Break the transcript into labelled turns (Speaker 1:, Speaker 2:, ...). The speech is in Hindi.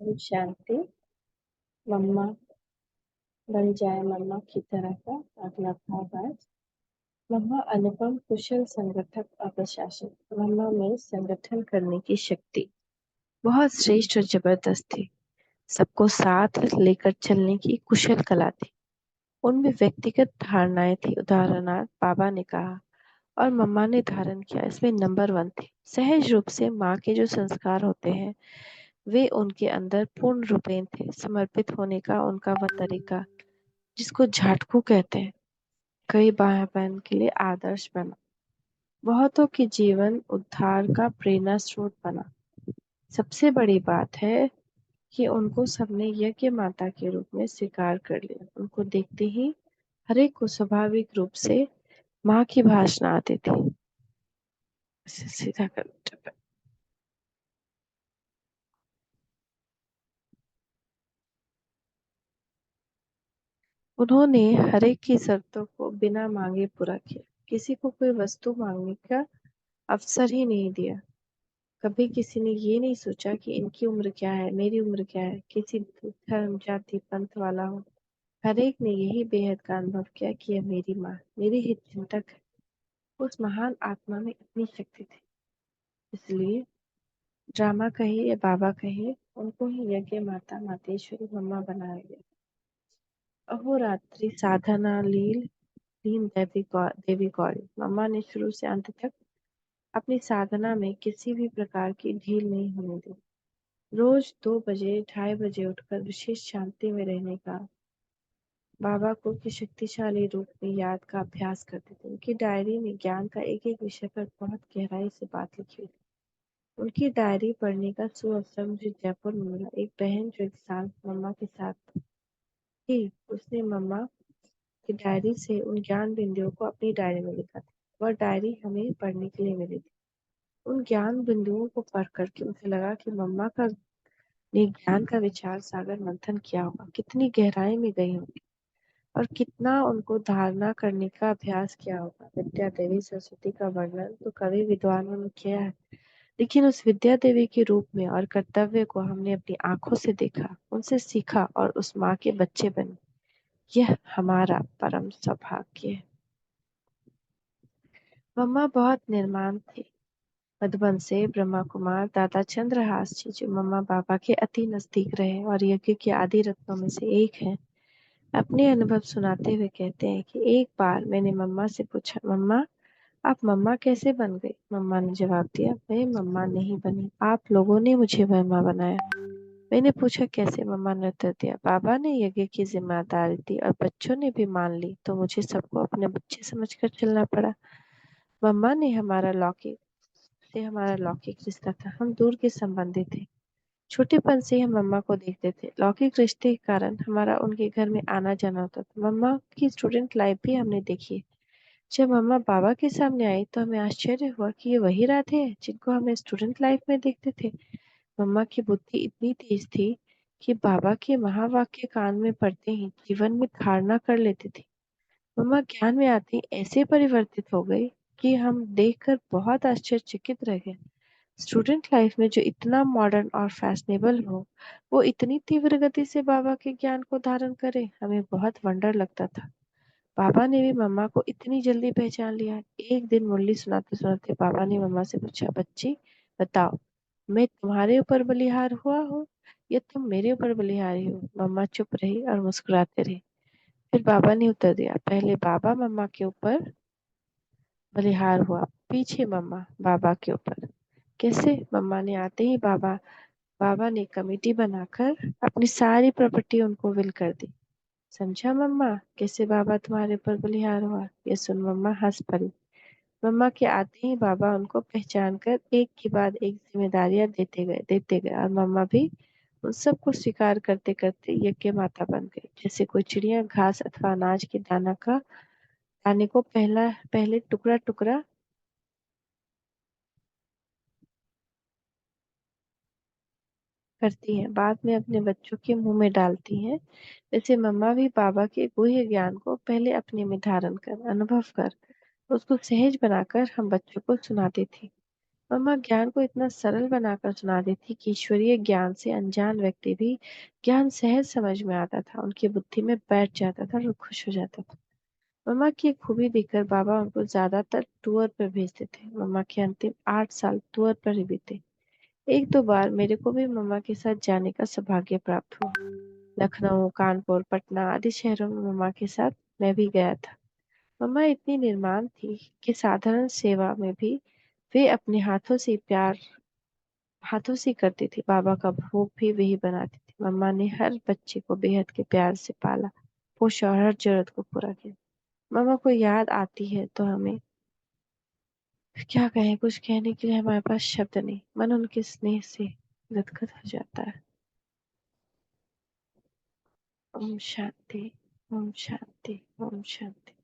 Speaker 1: ओम शांति। मम्मा बन जाए मम्मा की तरह का अगला भाग आज। मम्मा अनुपम कुशल संगठक और प्रशासक। मम्मा में संगठन करने की शक्ति बहुत श्रेष्ठ और जबरदस्त थी। सबको साथ लेकर चलने की कुशल कला थी। उनमें व्यक्तिगत धारणाएं थी। उदाहरणार्थ बाबा ने कहा और मम्मा ने धारण किया, इसमें नंबर 1 थे। सहज रूप से माँ के जो संस्कार होते हैं वे उनके अंदर पूर्ण रूपेण थे। समर्पित होने का उनका वह तरीका जिसको झाटकू कहते हैं, कई बहन के लिए आदर्श बना। बहुतों के जीवन उद्धार का प्रेरणा स्रोत बना। सबसे बड़ी बात है कि उनको सबने यज्ञ माता के रूप में स्वीकार कर लिया। उनको देखते ही हर एक को स्वाभाविक रूप से माँ की भाषा आती थी। इसे सीधा कर। उन्होंने हर एक की शर्तों को बिना मांगे पूरा किया। किसी को कोई वस्तु मांगने का अवसर ही नहीं दिया। कभी किसी ने ये नहीं सोचा कि इनकी उम्र क्या है, मेरी उम्र क्या है, किसी धर्म जाति पंथ वाला हो। हर एक ने यही बेहद का अनुभव किया कि यह मेरी माँ, मेरी हित चिंतक है। उस महान आत्मा में इतनी शक्ति थी, इसलिए ड्रामा कहिए या बाबा कहिए, उनको ही यज्ञ माता मातेश्वरी मम्मा बनाया गया। अहोरात्रि साधना लीन देवी गौरी। मम्मा ने शुरू से अंत तक अपनी साधना में किसी भी प्रकार की ढील नहीं होने दी। रोज 2 बजे 2:30 बजे उठकर विशेष शांति में रहने का बाबा को की शक्तिशाली रूप में याद का अभ्यास करते थे। उनकी डायरी में ज्ञान का एक एक विषय पर बहुत गहराई से बात लिखी हुई थी। उनकी डायरी पढ़ने का सुअवसर मुझे जयपुर में मिला। एक बहन जो एक साल मम्मा के साथ थी, उसने मम्मा की डायरी से उन ज्ञान बिंदुओं को अपनी डायरी में लिखा था। वह डायरी हमें पढ़ने के लिए मिली थी। उन ज्ञान बिंदुओं को पढ़ करके मुझे लगा कि मम्मा का ने ज्ञान का विचार सागर मंथन किया होगा, कितनी गहराई में गई होगी और कितना उनको धारणा करने का अभ्यास किया होगा। विद्या देवी सरस्वती का वर्णन तो कवि विद्वानों ने किया है, लेकिन उस विद्या देवी के रूप में और कर्तव्य को हमने अपनी आंखों से देखा, उनसे सीखा और उस माँ के बच्चे बने। यह हमारा परम सौभाग्य है। मम्मा बहुत निर्माण थे। मधुबन से ब्रह्मा कुमार दादा चंद्रहास जी, जो मम्मा बाबा के अति नजदीक रहे और यज्ञ के आदि रत्नों में से एक हैं, अपने अनुभव सुनाते हुए कहते हैं कि एक बार मैंने मम्मा से पूछा, मम्मा आप मम्मा कैसे बन गई? मम्मा ने जवाब दिया, मैं मम्मा नहीं बनी, आप लोगों ने मुझे मम्मा बनाया। मैंने पूछा कैसे? मम्मा ने उत्तर दिया, बाबा ने यज्ञ की जिम्मेदारी दी और बच्चों ने भी मान ली, तो मुझे सबको अपने बच्चे समझकर चलना पड़ा। मम्मा ने हमारा लौकिक रिश्ता था, हम दूर के संबंधी थे। छोटेपन से हम मम्मा को देखते थे। लौकिक रिश्ते के कारण हमारा उनके घर में आना जाना होता था। मम्मा की स्टूडेंट लाइफ भी हमने देखी है। जब मम्मा बाबा के सामने आई तो हमें आश्चर्य हुआ कि ये वही राधे हैं जिनको हमें स्टूडेंट लाइफ में देखते थे। मम्मा की बुद्धि इतनी तेज थी कि बाबा के महावाक्य कान में पड़ते ही जीवन में धारणा कर लेती थी। मम्मा ज्ञान में आती ऐसे परिवर्तित हो गई कि हम देखकर बहुत आश्चर्यचकित रह गए। स्टूडेंट लाइफ में जो इतना मॉडर्न और फैशनेबल हो, वो इतनी तीव्र गति से बाबा के ज्ञान को धारण करे, हमें बहुत वंडर लगता था। बाबा ने भी मम्मा को इतनी जल्दी पहचान लिया। एक दिन मुरली सुनाते सुनाते बाबा ने मम्मा से पूछा, बच्ची बताओ, मैं तुम्हारे ऊपर बलिहार हुआ हूँ या तुम मेरे ऊपर बलिहारी हो? मम्मा चुप रही और मुस्कुराते रही। फिर बाबा ने उत्तर दिया, पहले बाबा मम्मा के ऊपर बलिहार हुआ, पीछे मम्मा बाबा के ऊपर। कैसे? मम्मा ने आते ही बाबा ने कमेटी बनाकर अपनी सारी प्रॉपर्टी उनको विल कर दी। समझा मम्मा कैसे बाबा तुम्हारे ऊपर बलिहार हुआ? ये सुन मम्मा हंस पड़ी। मम्मा के आते ही बाबा उनको पहचान कर एक के बाद एक जिम्मेदारियां देते गए और मम्मा भी उन सबको स्वीकार करते करते यज्ञ माता बन गई। जैसे कोई चिड़िया घास अथवा अनाज के दाने को पहले टुकड़ा टुकड़ा करती हैं, बाद में अपने बच्चों के मुंह में डालती हैं, वैसे मम्मा भी बाबा के गुह्य ज्ञान को पहले अपने में धारण कर, अनुभव कर, उसको सहज बनाकर हम बच्चों को सुनाती थी। मम्मा ज्ञान को इतना सरल बनाकर सुनाती थी कि ईश्वरीय ज्ञान से अनजान व्यक्ति भी ज्ञान सहज समझ में आता था, उनकी बुद्धि में बैठ जाता था और खुश हो जाता था। मम्मा की एक खूबी देखकर बाबा उनको ज्यादातर टूर पर भेजते थे। मम्मा के अंतिम 8 साल टूर पर ही बीते। एक दो बार मेरे को भी मम्मा के साथ जाने का सौभाग्य प्राप्त हुआ। लखनऊ, कानपुर, पटना आदि शहरों में मम्मा के साथ मैं भी गया था। मम्मा इतनी निर्माण थी कि साधारण सेवा में भी वे अपने हाथों से करती थी। बाबा का भोग भी वही बनाती थी। मम्मा ने हर बच्चे को बेहद के प्यार से पाला, पोषा और हर जरूरत को पूरा किया। मम्मा को याद आती है तो हमें क्या कहें, कुछ कहने के लिए हमारे पास शब्द नहीं। मन उनके स्नेह से गदगद हो जाता है। ओम शांति, ओम शांति, ओम शांति।